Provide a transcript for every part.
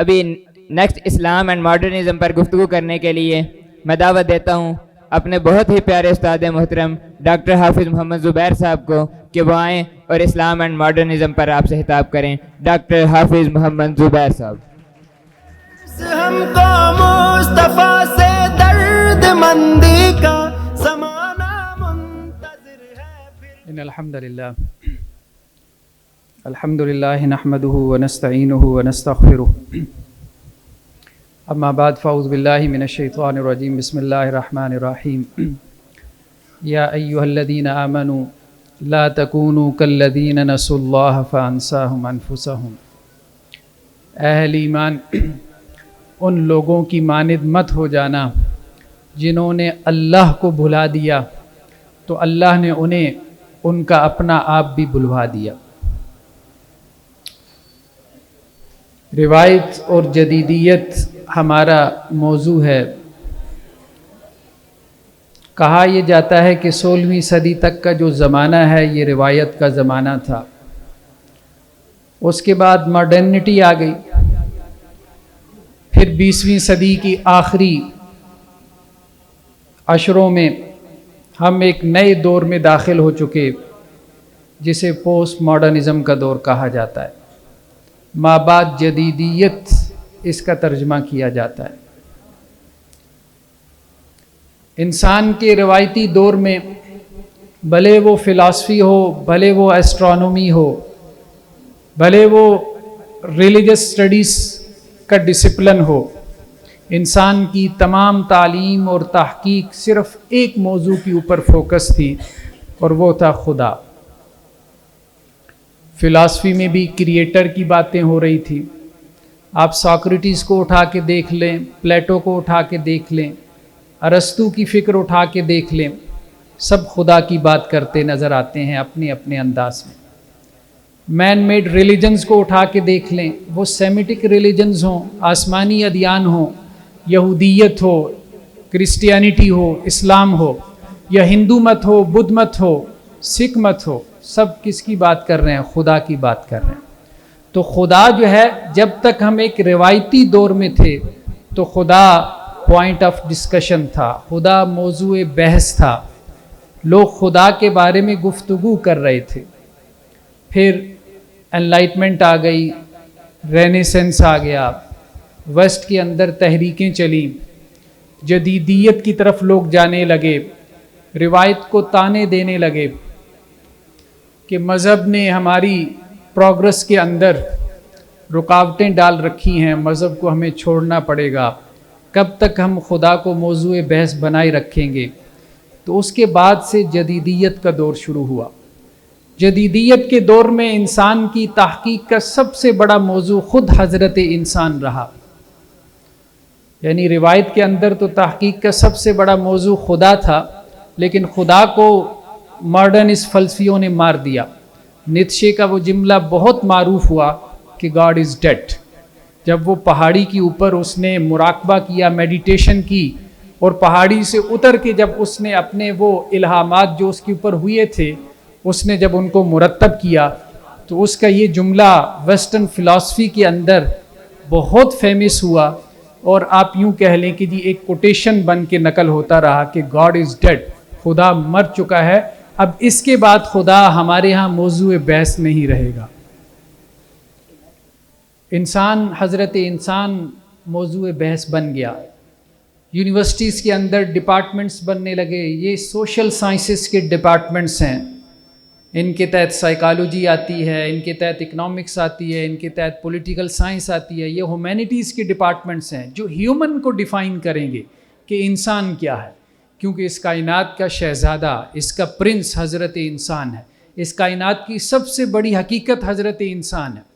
ابھی next Islam and modernism پر گفتگو کرنے کے لیے میں دعوت دیتا ہوں اپنے بہت ہی پیارے استاد محترم ڈاکٹر حافظ محمد زبیر صاحب کو کہ وہ آئیں اور اسلام اینڈ ماڈرنزم پر آپ سے خطاب کریں۔ ڈاکٹر حافظ محمد زبیر صاحب۔ ہم کو مصطفیٰ سے درد مندی کا زمانہ منتظر ہے۔ ان الحمد للہ نحمده ونستعینه ونستغفره اما بعد فاعوذ باللہ من الشیطان الرجیم بسم اللہ الرحمن الرحیم یا ایہا الذین آمنوا لا تکونوا کالذین نسوا اللہ فانساہم انفسہم۔ اہل ایمان، ان لوگوں کی مانند مت ہو جانا جنہوں نے اللہ کو بھلا دیا تو اللہ نے انہیں ان کا اپنا آپ بھی بھلوا دیا۔ روایت اور جدیدیت ہمارا موضوع ہے۔ کہا یہ جاتا ہے کہ 16ویں صدی تک کا جو زمانہ ہے یہ روایت کا زمانہ تھا، اس کے بعد ماڈرنٹی آ گئی، پھر 20ویں صدی کی آخری عشروں میں ہم ایک نئے دور میں داخل ہو چکے جسے پوسٹ ماڈرنزم کا دور کہا جاتا ہے، مابعد جدیدیت اس کا ترجمہ کیا جاتا ہے۔ انسان کے روایتی دور میں بھلے وہ فلاسفی ہو، بھلے وہ ایسٹرونومی ہو، بھلے وہ ریلیجس اسٹڈیز کا ڈسپلن ہو، انسان کی تمام تعلیم اور تحقیق صرف ایک موضوع کے اوپر فوکس تھی اور وہ تھا خدا۔ فلاسفی میں بھی کریٹر کی باتیں ہو رہی تھی۔ آپ ساکریٹیز کو اٹھا کے دیکھ لیں، پلیٹو کو اٹھا کے دیکھ لیں، ارسطو کی فکر اٹھا کے دیکھ لیں، سب خدا کی بات کرتے نظر آتے ہیں اپنے اپنے انداز میں۔ مین میڈ ریلیجنز کو اٹھا کے دیکھ لیں، وہ سیمیٹک ریلیجنز ہوں، آسمانی ادیان ہوں، یہودیت ہو، کرسچینٹی ہو، اسلام ہو، یا ہندو مت ہو، بدھ مت ہو، سکھ مت ہو، سب کس کی بات کر رہے ہیں؟ خدا کی بات کر رہے ہیں۔ تو خدا جو ہے، جب تک ہم ایک روایتی دور میں تھے تو خدا پوائنٹ آف ڈسکشن تھا، خدا موضوع بحث تھا، لوگ خدا کے بارے میں گفتگو کر رہے تھے۔ پھر انلائٹمنٹ آ گئی، رینیسنس آ گیا، ویسٹ کے اندر تحریکیں چلیں، جدیدیت کی طرف لوگ جانے لگے، روایت کو تانے دینے لگے کہ مذہب نے ہماری پروگرس کے اندر رکاوٹیں ڈال رکھی ہیں، مذہب کو ہمیں چھوڑنا پڑے گا، کب تک ہم خدا کو موضوع بحث بنائے رکھیں گے؟ تو اس کے بعد سے جدیدیت کا دور شروع ہوا۔ جدیدیت کے دور میں انسان کی تحقیق کا سب سے بڑا موضوع خود حضرت انسان رہا۔ یعنی روایت کے اندر تو تحقیق کا سب سے بڑا موضوع خدا تھا، لیکن خدا کو ماڈرنسٹ فلسفیوں نے مار دیا۔ نیتشے کا وہ جملہ بہت معروف ہوا کہ گاڈ از ڈیڈ۔ جب وہ پہاڑی کے اوپر اس نے مراقبہ کیا، میڈیٹیشن کی، اور پہاڑی سے اتر کے جب اس نے اپنے وہ الہامات جو اس کے اوپر ہوئے تھے اس نے جب ان کو مرتب کیا، تو اس کا یہ جملہ ویسٹرن فلسفی کے اندر بہت فیمس ہوا، اور آپ یوں کہہ لیں کہ جی ایک کوٹیشن بن کے نقل ہوتا رہا کہ گاڈ از ڈیڈ، خدا مر چکا ہے، اب اس کے بعد خدا ہمارے ہاں موضوع بحث نہیں رہے گا۔ انسان، حضرت انسان موضوع بحث بن گیا۔ یونیورسٹیز کے اندر ڈپارٹمنٹس بننے لگے، یہ سوشل سائنسز کے ڈپارٹمنٹس ہیں، ان کے تحت سائیکالوجی آتی ہے، ان کے تحت اکنامکس آتی ہے، ان کے تحت پولیٹیکل سائنس آتی ہے، یہ ہیومینٹیز کے ڈپارٹمنٹس ہیں جو ہیومن کو ڈیفائن کریں گے کہ انسان کیا ہے، کیونکہ اس کائنات کا شہزادہ، اس کا پرنس حضرت انسان ہے، اس کائنات کی سب سے بڑی حقیقت حضرت انسان ہے۔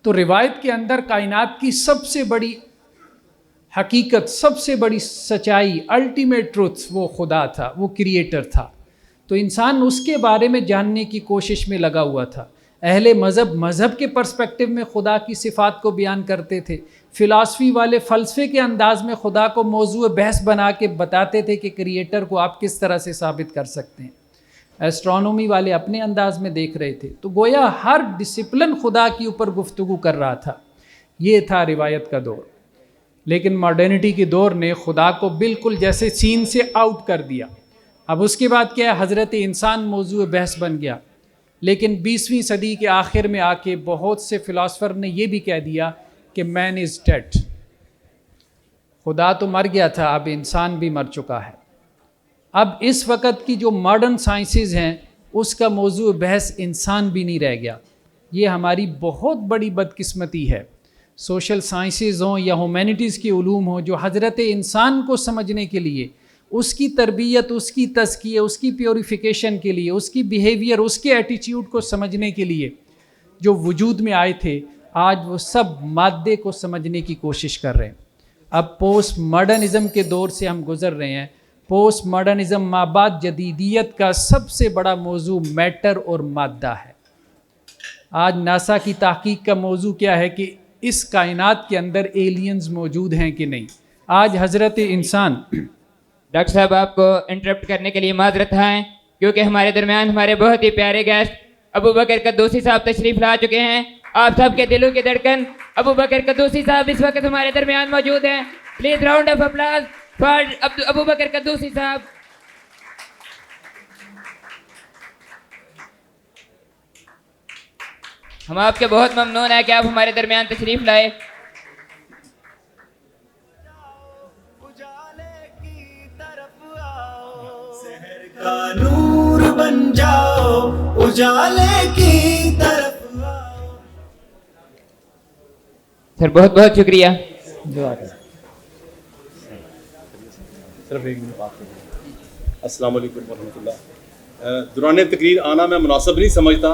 تو روایت کے اندر کائنات کی سب سے بڑی حقیقت، سب سے بڑی سچائی، الٹیمیٹ ٹروتھ وہ خدا تھا، وہ کریٹر تھا۔ تو انسان اس کے بارے میں جاننے کی کوشش میں لگا ہوا تھا۔ اہل مذہب کے پرسپیکٹو میں خدا کی صفات کو بیان کرتے تھے، فلاسفی والے فلسفے کے انداز میں خدا کو موضوع بحث بنا کے بتاتے تھے کہ کریٹر کو آپ کس طرح سے ثابت کر سکتے ہیں۔ ایسٹرونومی والے اپنے انداز میں دیکھ رہے تھے۔ تو گویا ہر ڈسپلن خدا کے اوپر گفتگو کر رہا تھا یہ تھا روایت کا دور. لیکن ماڈرنٹی کے دور نے خدا کو بالکل جیسے سین سے آؤٹ کر دیا. اب اس کے بعد کیا ہے, حضرت انسان موضوع بحث بن گیا. لیکن 20ویں صدی کے آخر میں آ کے بہت سے فلاسفر نے یہ بھی کہہ دیا کہ مین از ڈیڈ, خدا تو مر گیا تھا, اب انسان بھی مر چکا ہے. اب اس وقت کی جو ماڈرن سائنسز ہیں اس کا موضوع بحث انسان بھی نہیں رہ گیا. یہ ہماری بہت بڑی بدقسمتی ہے. سوشل سائنسز ہوں یا ہیومینٹیز کے علوم ہوں, جو حضرت انسان کو سمجھنے کے لیے, اس کی تربیت, اس کی تزکیہ, اس کی پیوریفیکیشن کے لیے, اس کی بیہیویئر, اس کے ایٹیٹیوڈ کو سمجھنے کے لیے جو وجود میں آئے تھے, آج وہ سب مادے کو سمجھنے کی کوشش کر رہے ہیں. اب پوسٹ ماڈرنزم کے دور سے ہم گزر رہے ہیں. پوسٹ ماڈرنزم مابعد جدیدیت کا سب سے بڑا موضوع میٹر اور مادہ ہے. آج ناسا کی تحقیق کا موضوع کیا ہے کہ اس کائنات کے اندر ایلینز موجود ہیں کہ نہیں. آج حضرت انسان. ڈاکٹر صاحب آپ کو انٹرپٹ کرنے کے لیے معذرت ہے, کیونکہ ہمارے درمیان ہمارے بہت ہی پیارے گیسٹ ابو بکر قدوسی صاحب تشریف لا چکے ہیں. آپ سب کے دلوں کی دھڑکن ابو بکر قدوسی صاحب اس وقت ہمارے درمیان موجود ہیں. Please round of applause for ابو بکر قدوسی صاحب. ہم آپ کے بہت ممنون ہیں کہ آپ ہمارے درمیان تشریف لائے. اجالے کی طرف آؤ, شہر کا نور بن جاؤ, اجالے کی طرف آؤ. سر بہت بہت شکریہ. صرف ایک منٹ بات کریں. السلام علیکم ورحمۃ اللہ. دوران تقریر آنا میں مناسب نہیں سمجھتا,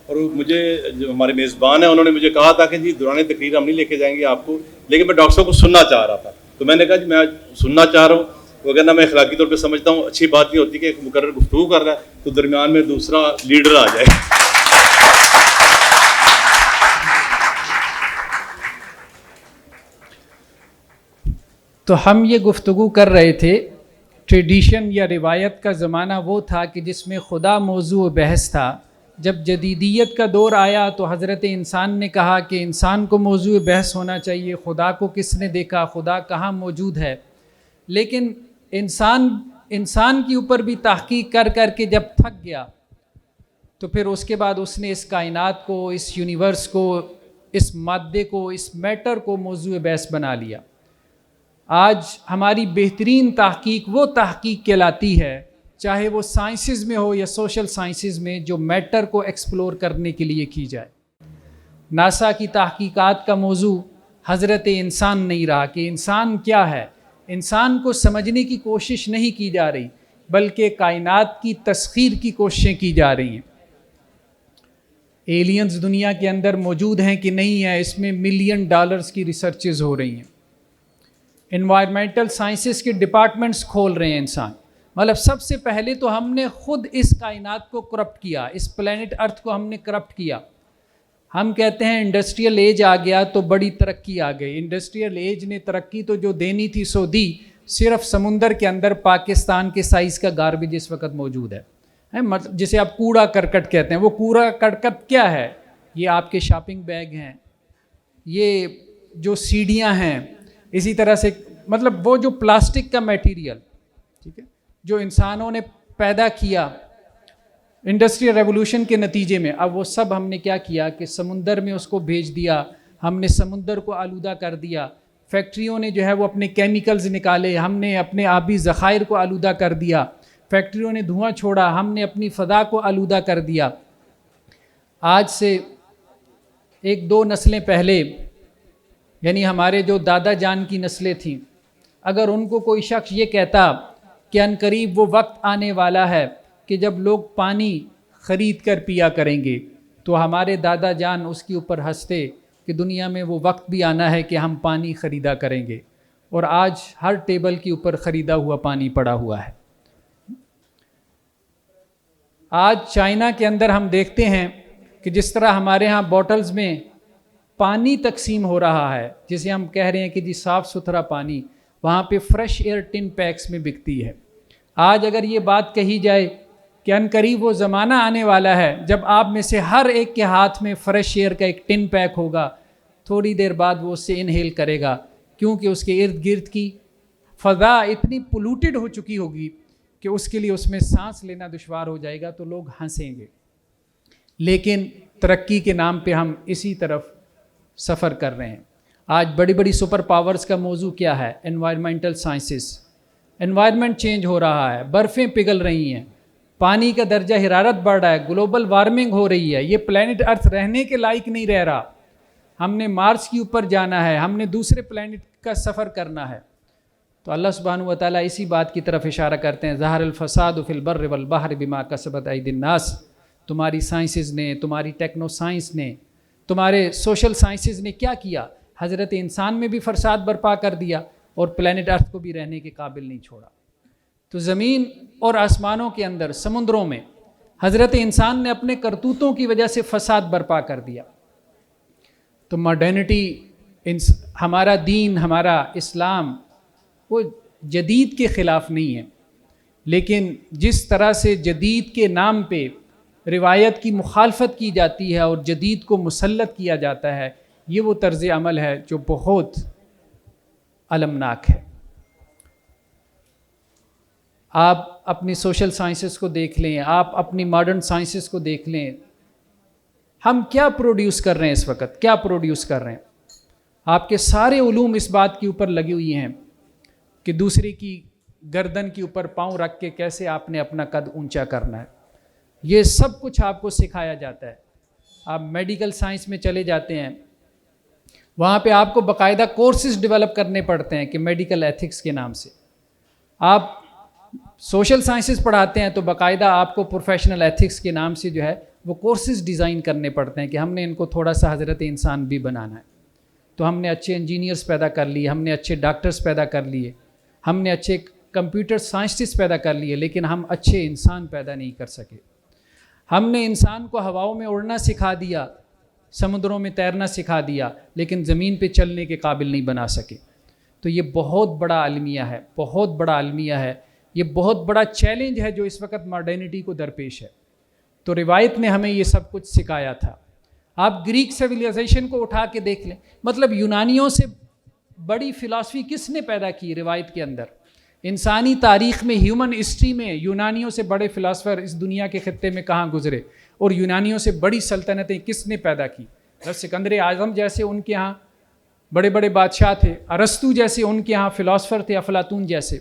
اور مجھے جو ہمارے میزبان ہیں انہوں نے مجھے کہا تھا کہ جی دوران تقریر ہم نہیں لے کے جائیں گے آپ کو, لیکن میں ڈاکٹر صاحب کو سننا چاہ رہا تھا. تو میں نے کہا جی میں سننا چاہ رہا ہوں, وغیرہ میں اخلاقی طور پہ سمجھتا ہوں اچھی بات یہ ہوتی ہے کہ ایک مقرر گفتگو کر رہا ہے تو درمیان میں دوسرا لیڈر آ جائے. تو ہم یہ گفتگو کر رہے تھے, ٹریڈیشن یا روایت کا زمانہ وہ تھا کہ جس میں خدا موضوع بحث تھا. جب جدیدیت کا دور آیا تو حضرت انسان نے کہا کہ انسان کو موضوع بحث ہونا چاہیے, خدا کو کس نے دیکھا, خدا کہاں موجود ہے. لیکن انسان کے اوپر بھی تحقیق کر کر کے جب تھک گیا تو پھر اس کے بعد اس نے اس کائنات کو, اس یونیورس کو, اس مادے کو, اس میٹر کو موضوع بحث بنا لیا. آج ہماری بہترین تحقیق وہ تحقیق کہلاتی ہے, چاہے وہ سائنسز میں ہو یا سوشل سائنسز میں, جو میٹر کو ایکسپلور کرنے کے لیے کی جائے. ناسا کی تحقیقات کا موضوع حضرت انسان نہیں رہا کہ انسان کیا ہے. انسان کو سمجھنے کی کوشش نہیں کی جا رہی, بلکہ کائنات کی تسخیر کی کوششیں کی جا رہی ہیں. ایلینز دنیا کے اندر موجود ہیں کہ نہیں ہیں, اس میں $1 ملین کی ریسرچز ہو رہی ہیں. انوائرمنٹل سائنسز کے ڈپارٹمنٹس کھول رہے ہیں انسان. مطلب سب سے پہلے تو ہم نے خود اس کائنات کو کرپٹ کیا, اس پلینٹ ارتھ کو ہم نے کرپٹ کیا. ہم کہتے ہیں انڈسٹریل ایج آ گیا تو بڑی ترقی آ گئی. انڈسٹریل ایج نے ترقی تو جو دینی تھی سو دی. صرف سمندر کے اندر پاکستان کے سائز کا گاربیج اس وقت موجود ہے, جسے آپ کوڑا کرکٹ کہتے ہیں. وہ کوڑا کرکٹ کیا ہے؟ یہ آپ کے شاپنگ بیگ ہیں, یہ جو سیڑھیاں ہیں, اسی طرح سے مطلب وہ جو پلاسٹک کا میٹیریل, ٹھیک ہے, جو انسانوں نے پیدا کیا انڈسٹریل ریولوشن کے نتیجے میں. اب وہ سب ہم نے کیا کیا کہ سمندر میں اس کو بھیج دیا. ہم نے سمندر کو آلودہ کر دیا. فیکٹریوں نے جو ہے وہ اپنے کیمیکلز نکالے, ہم نے اپنے آبی ذخائر کو آلودہ کر دیا. فیکٹریوں نے دھواں چھوڑا, ہم نے اپنی فضا کو آلودہ کر دیا. آج سے 1-2 نسلیں پہلے, یعنی ہمارے جو دادا جان کی نسلیں تھیں, اگر ان کو کوئی شخص یہ کہتا کہ عنقریب وہ وقت آنے والا ہے کہ جب لوگ پانی خرید کر پیا کریں گے, تو ہمارے دادا جان اس کے اوپر ہنستے کہ دنیا میں وہ وقت بھی آنا ہے کہ ہم پانی خریدا کریں گے. اور آج ہر ٹیبل کے اوپر خریدا ہوا پانی پڑا ہوا ہے. آج چائنا کے اندر ہم دیکھتے ہیں کہ جس طرح ہمارے ہاں بوٹلز میں پانی تقسیم ہو رہا ہے, جسے ہم کہہ رہے ہیں کہ جی صاف ستھرا پانی, وہاں پہ فریش ایئر ٹن پیکس میں بکتی ہے. آج اگر یہ بات کہی جائے کہ عنقریب وہ زمانہ آنے والا ہے جب آپ میں سے ہر ایک کے ہاتھ میں فریش ایئر کا ایک ٹن پیک ہوگا, تھوڑی دیر بعد وہ اس سے انہیل کرے گا، کیونکہ اس کے ارد گرد کی فضا اتنی پولوٹڈ ہو چکی ہوگی کہ اس کے لیے اس میں سانس لینا دشوار ہو جائے گا، تو لوگ ہنسیں گے۔ لیکن ترقی کے نام پہ ہم اسی طرف سفر کر رہے ہیں۔ آج بڑی بڑی سپر پاورز کا موضوع کیا ہے؟ Environmental sciences. انوائرمنٹ چینج ہو رہا ہے، برفیں پگھل رہی ہیں، پانی کا درجہ حرارت بڑھ رہا ہے، گلوبل وارمنگ ہو رہی ہے، یہ پلینٹ ارتھ رہنے کے لائق نہیں رہ رہا، ہم نے مارس کے اوپر جانا ہے، ہم نے دوسرے پلینٹ کا سفر کرنا ہے۔ تو اللہ سبحانہ و تعالیٰ اسی بات کی طرف اشارہ کرتے ہیں، ظہر الفساد فی البر والبحر بما کسبت ایدی الناس۔ تمہاری سائنسز نے، تمہاری ٹیکنو سائنس نے، تمہارے سوشل سائنسز نے کیا کیا؟ حضرت انسان میں بھی فساد برپا کر دیا اور پلینٹ ارتھ کو بھی رہنے کے قابل نہیں چھوڑا۔ تو زمین اور آسمانوں کے اندر، سمندروں میں حضرت انسان نے اپنے کرتوتوں کی وجہ سے فساد برپا کر دیا۔ تو ماڈرنٹی، ہمارا دین، ہمارا اسلام وہ جدید کے خلاف نہیں ہے، لیکن جس طرح سے جدید کے نام پہ روایت کی مخالفت کی جاتی ہے اور جدید کو مسلط کیا جاتا ہے، یہ وہ طرز عمل ہے جو بہت المناک ہے۔ آپ اپنی سوشل سائنسز کو دیکھ لیں، آپ اپنی ماڈرن سائنسز کو دیکھ لیں، ہم کیا پروڈیوس کر رہے ہیں اس وقت؟ کیا پروڈیوس کر رہے ہیں؟ آپ کے سارے علوم اس بات کے اوپر لگی ہوئی ہیں کہ دوسرے کی گردن کے اوپر پاؤں رکھ کے کیسے آپ نے اپنا قد اونچا کرنا ہے، یہ سب کچھ آپ کو سکھایا جاتا ہے۔ آپ میڈیکل سائنس میں چلے جاتے ہیں، وہاں پہ آپ کو باقاعدہ کورسز ڈیولپ کرنے پڑتے ہیں کہ میڈیکل ایتھکس کے نام سے۔ آپ سوشل سائنسز پڑھاتے ہیں تو باقاعدہ آپ کو پروفیشنل ایتھکس کے نام سے جو ہے وہ کورسز ڈیزائن کرنے پڑتے ہیں کہ ہم نے ان کو تھوڑا سا حضرت انسان بھی بنانا ہے۔ تو ہم نے اچھے انجینئرز پیدا کر لیے، ہم نے اچھے ڈاکٹرز پیدا کر لیے، ہم نے اچھے کمپیوٹر سائنسٹسٹ پیدا کر لیے، لیکن ہم اچھے انسان پیدا نہیں کر سکے۔ ہم نے انسان کو ہواؤں میں اڑنا سکھا دیا، سمندروں میں تیرنا سکھا دیا، لیکن زمین پہ چلنے کے قابل نہیں بنا سکے۔ تو یہ بہت بڑا المیہ ہے، بہت بڑا المیہ ہے، یہ بہت بڑا چیلنج ہے جو اس وقت ماڈرنٹی کو درپیش ہے۔ تو روایت نے ہمیں یہ سب کچھ سکھایا تھا۔ آپ گریک سویلائزیشن کو اٹھا کے دیکھ لیں، مطلب یونانیوں سے بڑی فلسفی کس نے پیدا کی؟ روایت کے اندر انسانی تاریخ میں، ہیومن ہسٹری میں یونانیوں سے بڑے فلاسفر اس دنیا کے خطے میں کہاں گزرے؟ اور یونانیوں سے بڑی سلطنتیں کس نے پیدا کی؟ سکندر اعظم جیسے ان کے ہاں بڑے بڑے بادشاہ تھے، ارسطو جیسے ان کے ہاں فلاسفر تھے، افلاطون جیسے۔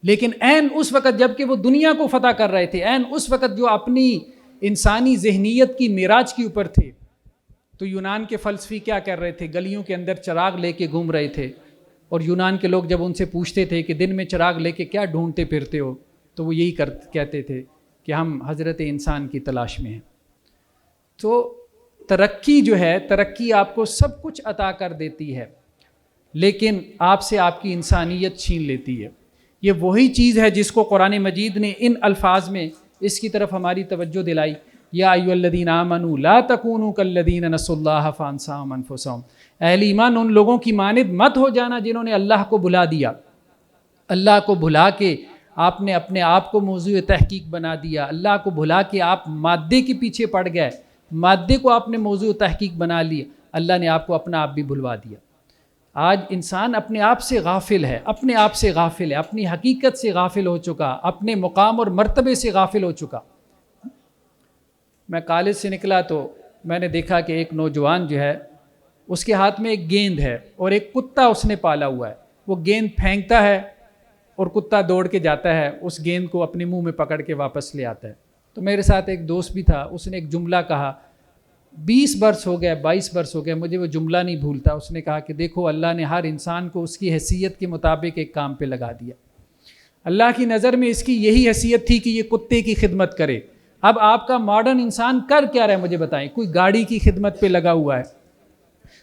لیکن عین اس وقت جب کہ وہ دنیا کو فتح کر رہے تھے، عین اس وقت جو اپنی انسانی ذہنیت کی معراج کے اوپر تھے، تو یونان کے فلسفی کیا کر رہے تھے؟ گلیوں کے اندر چراغ لے کے گھوم رہے تھے، اور یونان کے لوگ جب ان سے پوچھتے تھے کہ دن میں چراغ لے کے کیا ڈھونڈتے پھرتے ہو، تو وہ یہی کہتے تھے کہ ہم حضرت انسان کی تلاش میں ہیں۔ تو ترقی جو ہے، ترقی آپ کو سب کچھ عطا کر دیتی ہے، لیکن آپ سے آپ کی انسانیت چھین لیتی ہے۔ یہ وہی چیز ہے جس کو قرآن مجید نے ان الفاظ میں اس کی طرف ہماری توجہ دلائی، یا ایھا الذین آمنوا لا تکونوا کالذین نسوا اللہ فانساہم انفسہم۔ اہل ایمان ان لوگوں کی مانند مت ہو جانا جنہوں نے اللہ کو بھلا دیا۔ اللہ کو بھلا کے آپ نے اپنے آپ کو موضوع تحقیق بنا دیا، اللہ کو بھلا کے آپ مادے کے پیچھے پڑ گئے، مادے کو آپ نے موضوع تحقیق بنا لیا، اللہ نے آپ کو اپنا آپ بھی بھلوا دیا۔ آج انسان اپنے آپ سے غافل ہے، اپنے آپ سے غافل ہے، اپنی حقیقت سے غافل ہو چکا، اپنے مقام اور مرتبے سے غافل ہو چکا۔ میں کالج سے نکلا تو میں نے دیکھا کہ ایک نوجوان جو ہے اس کے ہاتھ میں ایک گیند ہے اور ایک کتا اس نے پالا ہوا ہے، وہ گیند پھینکتا ہے اور کتا دوڑ کے جاتا ہے، اس گیند کو اپنے منہ میں پکڑ کے واپس لے آتا ہے۔ تو میرے ساتھ ایک دوست بھی تھا، اس نے ایک جملہ کہا، 20 برس ہو گئے، 22 برس ہو گئے، مجھے وہ جملہ نہیں بھولتا۔ اس نے کہا کہ دیکھو، اللہ نے ہر انسان کو اس کی حیثیت کے مطابق ایک کام پہ لگا دیا۔ اللہ کی نظر میں اس کی یہی حیثیت تھی کہ یہ کتے کی خدمت کرے۔ اب آپ کا ماڈرن انسان کر کیا رہا ہے مجھے بتائیں؟ کوئی گاڑی کی خدمت پہ لگا ہوا ہے،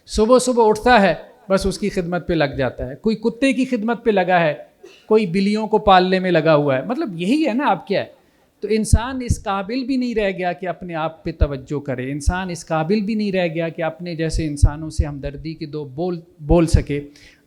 صبح صبح اٹھتا ہے بس اس کی خدمت پہ لگ جاتا ہے، کوئی کتے کی خدمت پہ لگا ہے، کوئی بلیوں کو پالنے میں لگا ہوا ہے۔ مطلب یہی ہے نا، آپ کیا ہے؟ تو انسان اس قابل بھی نہیں رہ گیا کہ اپنے آپ پہ توجہ کرے، انسان اس قابل بھی نہیں رہ گیا کہ اپنے جیسے انسانوں سے ہمدردی کے دو بول سکے۔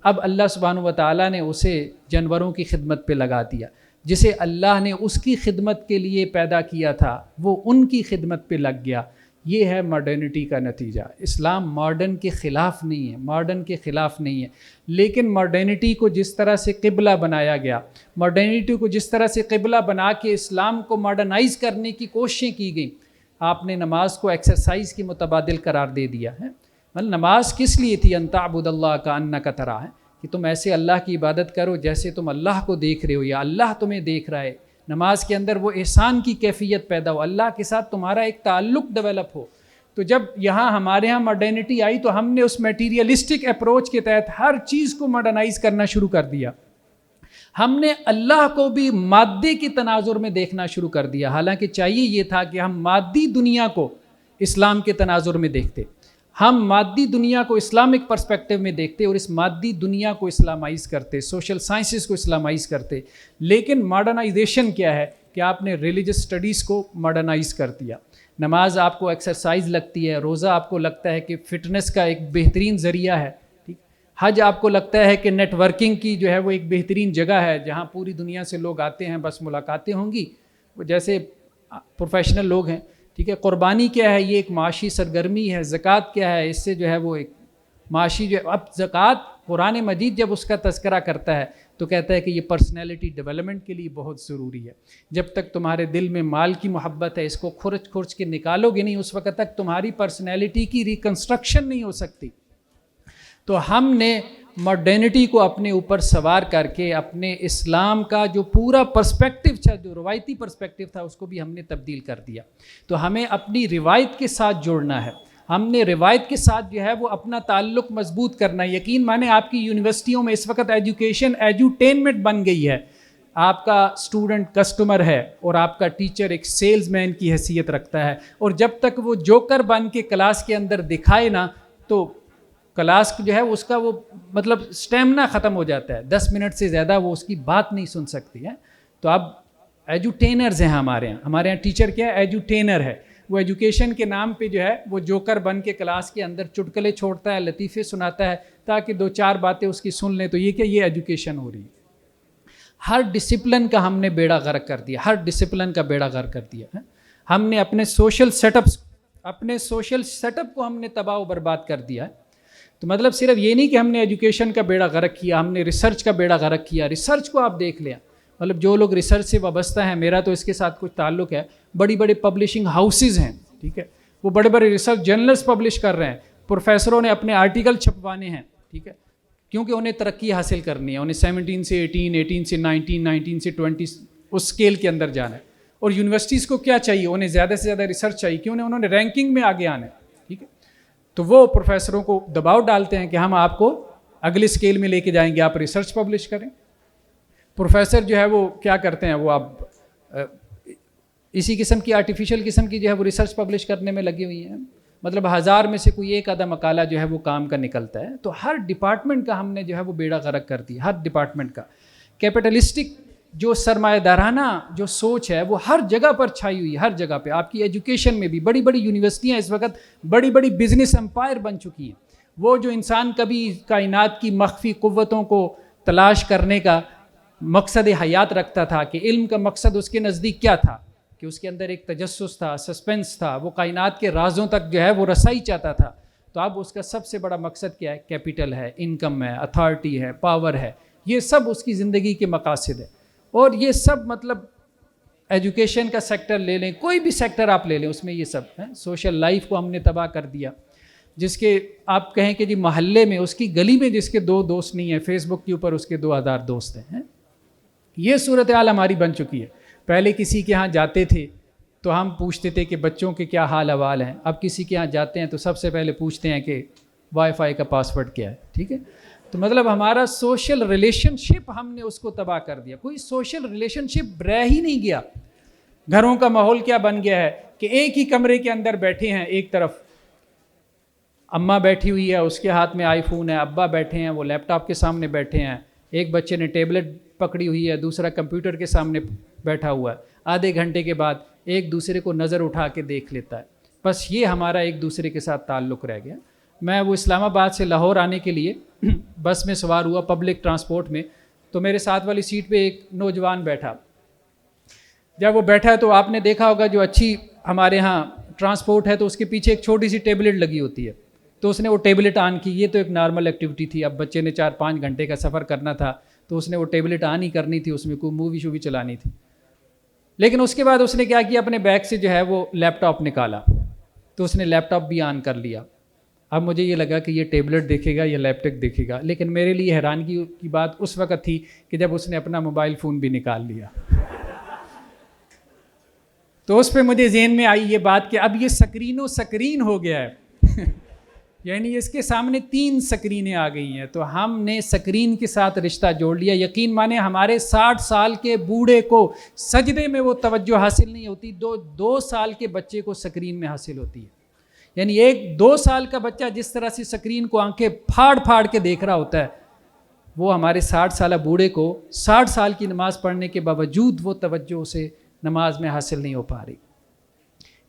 اب اللہ سبحانہ و تعالیٰ نے اسے جانوروں کی خدمت پہ لگا دیا، جسے اللہ نے اس کی خدمت کے لیے پیدا کیا تھا وہ ان کی خدمت پہ لگ گیا۔ یہ ہے ماڈرنٹی کا نتیجہ. اسلام ماڈرن کے خلاف نہیں ہے، ماڈرن کے خلاف نہیں ہے، لیکن ماڈرنٹی کو جس طرح سے قبلہ بنایا گیا، ماڈرنٹی کو جس طرح سے قبلہ بنا کے اسلام کو ماڈرنائز کرنے کی کوششیں کی گئیں، آپ نے نماز کو ایکسرسائز کی متبادل قرار دے دیا ہے. مطلب نماز کس لیے تھی؟ ان تعبد اللہ کأنک تراہ، کہ تم ایسے اللہ کی عبادت کرو جیسے تم اللہ کو دیکھ رہے ہو یا اللہ تمہیں دیکھ رہا ہے. نماز کے اندر وہ احسان کی کیفیت پیدا ہو، اللہ کے ساتھ تمہارا ایک تعلق ڈیولپ ہو. تو جب یہاں ہمارے یہاں ماڈرنٹی آئی تو ہم نے اس میٹیریلسٹک اپروچ کے تحت ہر چیز کو ماڈرنائز کرنا شروع کر دیا. ہم نے اللہ کو بھی مادے کے تناظر میں دیکھنا شروع کر دیا، حالانکہ چاہیے یہ تھا کہ ہم مادی دنیا کو اسلام کے تناظر میں دیکھتے، ہم مادی دنیا کو اسلامک پرسپیکٹیو میں دیکھتے اور اس مادی دنیا کو اسلامائز کرتے، سوشل سائنسز کو اسلامائز کرتے. لیکن ماڈرنائزیشن کیا ہے کہ آپ نے ریلیجس اسٹڈیز کو ماڈرنائز کر دیا. نماز آپ کو ایکسرسائز لگتی ہے، روزہ آپ کو لگتا ہے کہ فٹنس کا ایک بہترین ذریعہ ہے، ٹھیک. حج آپ کو لگتا ہے کہ نیٹ ورکنگ کی جو ہے وہ ایک بہترین جگہ ہے جہاں پوری دنیا سے لوگ آتے ہیں، بس ملاقاتیں ہوں گی، وہ جیسے پروفیشنل لوگ ہیں، ٹھیک ہے. قربانی کیا ہے؟ یہ ایک معاشی سرگرمی ہے. زکوٰۃ کیا ہے؟ اس سے جو ہے وہ ایک معاشی جو اب زکوٰۃ قرآن مجید جب اس کا تذکرہ کرتا ہے تو کہتا ہے کہ یہ پرسنالٹی ڈیولپمنٹ کے لیے بہت ضروری ہے. جب تک تمہارے دل میں مال کی محبت ہے، اس کو کھرچ کھرچ کے نکالو گے نہیں، اس وقت تک تمہاری پرسنالٹی کی ریکنسٹرکشن نہیں ہو سکتی. تو ہم نے ماڈرنٹی کو اپنے اوپر سوار کر کے اپنے اسلام کا جو پورا پرسپیکٹیو تھا، جو روایتی پرسپیکٹیو تھا، اس کو بھی ہم نے تبدیل کر دیا. تو ہمیں اپنی روایت کے ساتھ جوڑنا ہے، ہم نے روایت کے ساتھ جو ہے وہ اپنا تعلق مضبوط کرنا ہے. یقین مانیں آپ کی یونیورسٹیوں میں اس وقت ایجوکیشن ایجوٹینمنٹ بن گئی ہے. آپ کا اسٹوڈنٹ کسٹمر ہے اور آپ کا ٹیچر ایک سیلز مین کی حیثیت رکھتا ہے، اور جب تک وہ جوکر بن کے کلاس کے اندر دکھائے نا تو کلاس جو ہے اس کا وہ مطلب اسٹیمنا ختم ہو جاتا ہے، 10 منٹ سے زیادہ وہ اس کی بات نہیں سن سکتی ہے. تو اب ایجوٹینرز ہیں ہمارے یہاں ٹیچر کیا ہے؟ ایجوٹینر ہے. وہ ایجوکیشن کے نام پہ جو ہے وہ جوکر بن کے کلاس کے اندر چٹکلے چھوڑتا ہے، لطیفے سناتا ہے تاکہ 2-4 باتیں اس کی سن لیں. تو یہ کیا؟ یہ ایجوکیشن ہو رہی ہے. ہر ڈسپلن کا ہم نے بیڑا غرق کر دیا، ہر ڈسپلن کا بیڑا غرق کر دیا ہے. ہم نے اپنے سوشل سیٹ اپ کو ہم نے تباہ و برباد کر دیا ہے. تو مطلب صرف یہ نہیں کہ ہم نے ایجوکیشن کا بیڑا غرق کیا، ہم نے ریسرچ کا بیڑا غرق کیا. ریسرچ کو آپ دیکھ لیں، مطلب جو لوگ ریسرچ سے وابستہ ہیں، میرا تو اس کے ساتھ کچھ تعلق ہے، بڑی بڑے پبلشنگ ہاؤسز ہیں، ٹھیک ہے، وہ بڑے بڑے ریسرچ جرنلز پبلش کر رہے ہیں. پروفیسروں نے اپنے آرٹیکل چھپوانے ہیں، ٹھیک ہے، کیونکہ انہیں ترقی حاصل کرنی ہے، انہیں 17 سے 18، 18 سے 19، 19 سے 20 اس اسکیل کے اندر جانا ہے. اور یونیورسٹیز کو کیا چاہیے؟ انہیں زیادہ سے زیادہ ریسرچ چاہیے، کیوں انہوں نے رینکنگ میں آگے آنا ہے، ٹھیک ہے. تو وہ پروفیسروں کو دباؤ ڈالتے ہیں کہ ہم آپ کو اگلے اسکیل میں لے کے جائیں گے، آپ ریسرچ پبلش کریں. پروفیسر جو ہے وہ کیا کرتے ہیں؟ وہ اب اسی قسم کی آرٹیفیشل قسم کی جو ہے وہ ریسرچ پبلش کرنے میں لگی ہوئی ہیں. مطلب 1000 میں سے کوئی ایک آدھا مقالہ جو ہے وہ کام کا نکلتا ہے. تو ہر ڈپارٹمنٹ کا ہم نے جو ہے وہ بیڑا غرق کر دیا، ہر ڈپارٹمنٹ کا. کیپٹلسٹک جو سرمایہ دارانہ جو سوچ ہے وہ ہر جگہ پر چھائی ہوئی ہے، ہر جگہ پہ. آپ کی ایجوکیشن میں بھی بڑی بڑی یونیورسٹیاں اس وقت بڑی بڑی بزنس امپائر بن چکی ہیں. وہ جو انسان کبھی کائنات کی مخفی قوتوں کو تلاش کرنے کا مقصد حیات رکھتا تھا کہ علم کا مقصد اس کے نزدیک کیا تھا، کہ اس کے اندر ایک تجسس تھا، سسپنس تھا، وہ کائنات کے رازوں تک جو ہے وہ رسائی چاہتا تھا. تو اب اس کا سب سے بڑا مقصد کیا ہے؟ کیپٹل ہے، انکم ہے، اتھارٹی ہے، پاور ہے. یہ سب اس کی زندگی کے مقاصد ہے. اور یہ سب مطلب ایجوکیشن کا سیکٹر لے لیں، کوئی بھی سیکٹر آپ لے لیں، اس میں یہ سب ہے. سوشل لائف کو ہم نے تباہ کر دیا. جس کے آپ کہیں کہ جی محلے میں، اس کی گلی میں جس کے 2 دوست نہیں ہیں، فیس بک کے اوپر اس کے 2000 دوست ہیں. یہ صورتحال ہماری بن چکی ہے. پہلے کسی کے ہاں جاتے تھے تو ہم پوچھتے تھے کہ بچوں کے کیا حال احوال ہیں. اب کسی کے ہاں جاتے ہیں تو سب سے پہلے پوچھتے ہیں کہ وائی فائی کا پاسورڈ کیا ہے، ٹھیک ہے. تو مطلب ہمارا سوشل ریلیشن شپ ہم نے اس کو تباہ کر دیا. کوئی سوشل ریلیشن شپ رہ ہی نہیں گیا. گھروں کا ماحول کیا بن گیا ہے کہ ایک ہی کمرے کے اندر بیٹھے ہیں، ایک طرف اماں بیٹھی ہوئی ہے، اس کے ہاتھ میں آئی فون ہے، ابا بیٹھے ہیں وہ لیپ ٹاپ کے سامنے بیٹھے ہیں، ایک بچے نے ٹیبلٹ پکڑی ہوئی ہے، دوسرا کمپیوٹر کے سامنے بیٹھا ہوا ہے. آدھے گھنٹے کے بعد ایک دوسرے کو نظر اٹھا کے دیکھ لیتا ہے. بس یہ ہمارا ایک دوسرے کے ساتھ تعلق رہ گیا. میں وہ اسلام آباد سے لاہور آنے کے لیے بس میں سوار ہوا، پبلک ٹرانسپورٹ میں، تو میرے ساتھ والی سیٹ پہ ایک نوجوان بیٹھا. جب وہ بیٹھا تو آپ نے دیکھا ہوگا جو اچھی ہمارے ہاں ٹرانسپورٹ ہے تو اس کے پیچھے ایک چھوٹی سی ٹیبلٹ لگی ہوتی ہے, تو اس نے وہ ٹیبلٹ آن کی. یہ تو ایک نارمل ایکٹیویٹی تھی. اب بچے نے 4-5 گھنٹے کا سفر کرنا تھا تو اس نے وہ ٹیبلٹ آن ہی کرنی تھی, اس میں کوئی مووی شووی چلانی تھی. لیکن اس کے بعد اس نے کیا کیا, اپنے بیگ سے جو ہے وہ لیپ ٹاپ نکالا, تو اس نے لیپ ٹاپ بھی آن کر لیا. اب مجھے یہ لگا کہ یہ ٹیبلٹ دیکھے گا یا لیپ ٹاپ دیکھے گا, لیکن میرے لیے حیرانگی کی بات اس وقت تھی کہ جب اس نے اپنا موبائل فون بھی نکال لیا. تو اس پہ مجھے ذہن میں آئی یہ بات کہ اب یہ سکرین و سکرین ہو گیا ہے یعنی اس کے سامنے 3 سکرینیں آ گئی ہیں, تو ہم نے سکرین کے ساتھ رشتہ جوڑ لیا. یقین مانے ہمارے 60 سال کے بوڑھے کو سجدے میں وہ توجہ حاصل نہیں ہوتی, 2 سال کے بچے کو سکرین میں حاصل ہوتی ہے. یعنی 1-2 سال کا بچہ جس طرح سے سکرین کو آنکھیں پھاڑ پھاڑ کے دیکھ رہا ہوتا ہے, وہ ہمارے 60 سالہ بوڑھے کو 60 سال کی نماز پڑھنے کے باوجود وہ توجہ اسے نماز میں حاصل نہیں ہو پا رہی.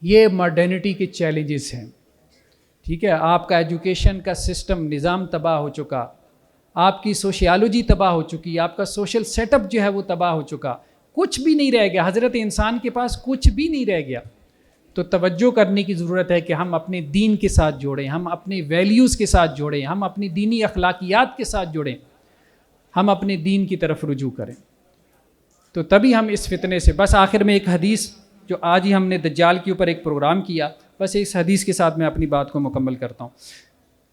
یہ ماڈرنٹی کے چیلنجز ہیں. ٹھیک ہے, آپ کا ایجوکیشن کا سسٹم نظام تباہ ہو چکا, آپ کی سوشیالوجی تباہ ہو چکی, آپ کا سوشل سیٹ اپ جو ہے وہ تباہ ہو چکا, کچھ بھی نہیں رہ گیا. حضرت انسان کے پاس کچھ بھی نہیں رہ گیا. تو توجہ کرنے کی ضرورت ہے کہ ہم اپنے دین کے ساتھ جوڑیں, ہم اپنے ویلیوز کے ساتھ جوڑیں, ہم اپنی دینی اخلاقیات کے ساتھ جوڑیں, ہم اپنے دین کی طرف رجوع کریں. تو تبھی ہم اس فتنے سے. بس آخر میں ایک حدیث, جو آج ہی ہم نے دجال کے اوپر ایک پروگرام کیا, بس اس حدیث کے ساتھ میں اپنی بات کو مکمل کرتا ہوں.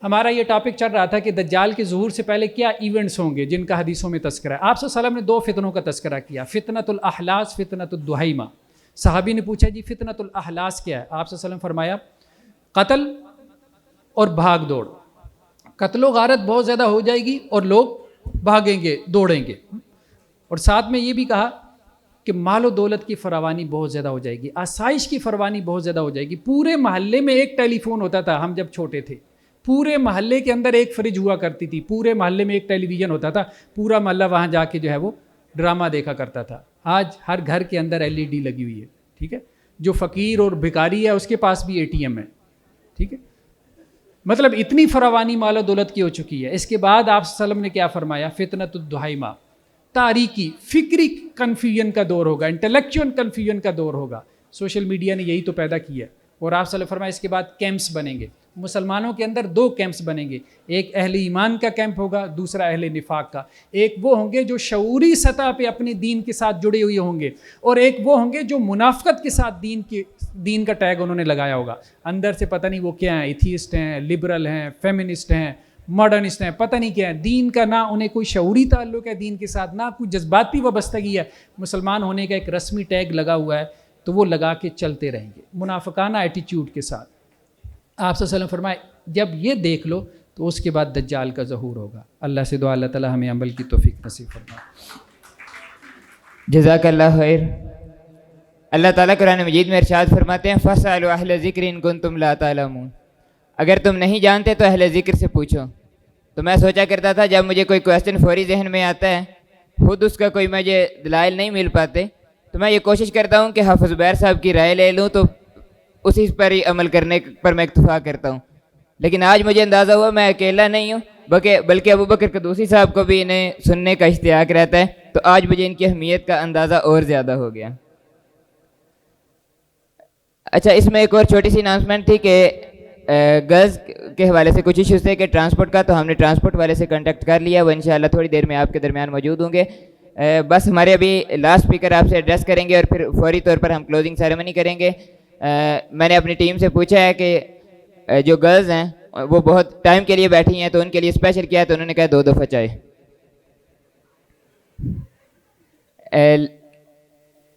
ہمارا یہ ٹاپک چل رہا تھا کہ دجال کے ظہور سے پہلے کیا ایونٹس ہوں گے جن کا حدیثوں میں تذکرہ ہے. آپ صلی اللہ علیہ وسلم نے 2 فتنوں کا تذکرہ کیا, فتنۃ الاحلاس, فتنۃ الدہیمہ. صحابی نے پوچھا جی فتنۃ الاحلاس کیا ہے؟ آپ صلی اللہ علیہ وسلم فرمایا قتل اور بھاگ دوڑ. قتل و غارت بہت زیادہ ہو جائے گی اور لوگ بھاگیں گے, دوڑیں گے. اور ساتھ میں یہ بھی کہا کہ مال و دولت کی فراوانی بہت زیادہ ہو جائے گی, آسائش کی فراوانی بہت زیادہ ہو جائے گی. پورے محلے میں ایک ٹیلی فون ہوتا تھا ہم جب چھوٹے تھے, پورے محلے کے اندر ایک فریج ہوا کرتی تھی, پورے محلے میں ایک ٹیلی ویژن ہوتا تھا, پورا محلہ وہاں جا کے جو ہے وہ ڈرامہ دیکھا کرتا تھا. آج ہر گھر کے اندر LED لگی ہوئی ہے. ٹھیک ہے, جو فقیر اور بھکاری ہے اس کے پاس بھی ATM ہے. ٹھیک ہے, مطلب اتنی فراوانی مال و دولت کی ہو چکی ہے. اس کے بعد آپ صلی اللہ علیہ وسلم نے کیا فرمایا, فتنۃ الدہیمہ, تاریکی فکری کنفیوژن کا دور ہوگا, انٹلیکچوئل کنفیوژن کا دور ہوگا. سوشل میڈیا نے یہی تو پیدا کیا ہے. اور آپ صلی اللہ علیہ وسلم فرمایا اس کے بعد کیمپس بنیں گے, مسلمانوں کے اندر 2 کیمپس بنیں گے, ایک اہل ایمان کا کیمپ ہوگا, دوسرا اہل نفاق کا. ایک وہ ہوں گے جو شعوری سطح پہ اپنے دین کے ساتھ جڑے ہوئے ہوں گے, اور ایک وہ ہوں گے جو منافقت کے ساتھ دین کا ٹیگ انہوں نے لگایا ہوگا. اندر سے پتہ نہیں وہ کیا ہیں, ایتھیسٹ ہیں, لبرل ہیں, فیمنسٹ ہیں, ماڈرنسٹ ہیں, پتہ نہیں کیا ہے. دین کا نہ انہیں کوئی شعوری تعلق ہے دین کے ساتھ, نہ کوئی جذباتی وابستگی ہے. مسلمان ہونے کا ایک رسمی ٹیگ لگا ہوا ہے, تو وہ لگا کے چلتے رہیں گے منافقانہ ایٹیچیوڈ کے ساتھ. آپ صلی اللہ علیہ وسلم فرمائے جب یہ دیکھ لو تو اس کے بعد دجال کا ظہور ہوگا. اللہ سے دعا اللہ تعالی ہمیں عمل کی توفیق نصیب فرمائے. جزاک اللہ خیر. اللہ تعالیٰ قرآن مجید میں ارشاد فرماتے ہیں فاسألوا اہل ذکر ان کنتم لا تعلمون, اگر تم نہیں جانتے تو اہل ذکر سے پوچھو. تو میں سوچا کرتا تھا جب مجھے کوئی کویسچن فوری ذہن میں آتا ہے, خود اس کا کوئی مجھے دلائل نہیں مل پاتے, تو میں یہ کوشش کرتا ہوں کہ حافظ زبیر صاحب کی رائے لے لوں, تو اسی پر ہی عمل کرنے پر میں اکتفا کرتا ہوں. لیکن آج مجھے اندازہ ہوا میں اکیلا نہیں ہوں, بلکہ ابوبکر قدوسی صاحب کو بھی انہیں سننے کا اشتیاق رہتا ہے. تو آج مجھے ان کی اہمیت کا اندازہ اور زیادہ ہو گیا. اچھا, اس میں ایک اور چھوٹی سی اناؤنسمنٹ تھی کہ گرلز کے حوالے سے کچھ ایشوز تھے کہ ٹرانسپورٹ کا, تو ہم نے ٹرانسپورٹ والے سے کانٹیکٹ کر لیا, وہ انشاءاللہ تھوڑی دیر میں آپ کے درمیان موجود ہوں گے. بس ہمارے ابھی لاسٹ اسپیکر آپ سے ایڈریس کریں گے اور پھر فوری طور پر ہم کلوزنگ سیریمنی کریں گے. میں نے اپنی ٹیم سے پوچھا ہے کہ جو گرلز ہیں وہ بہت ٹائم کے لیے بیٹھی ہیں, تو ان کے لیے اسپیشل کیا ہے, تو انہوں نے کہا 2 دفعہ چائے.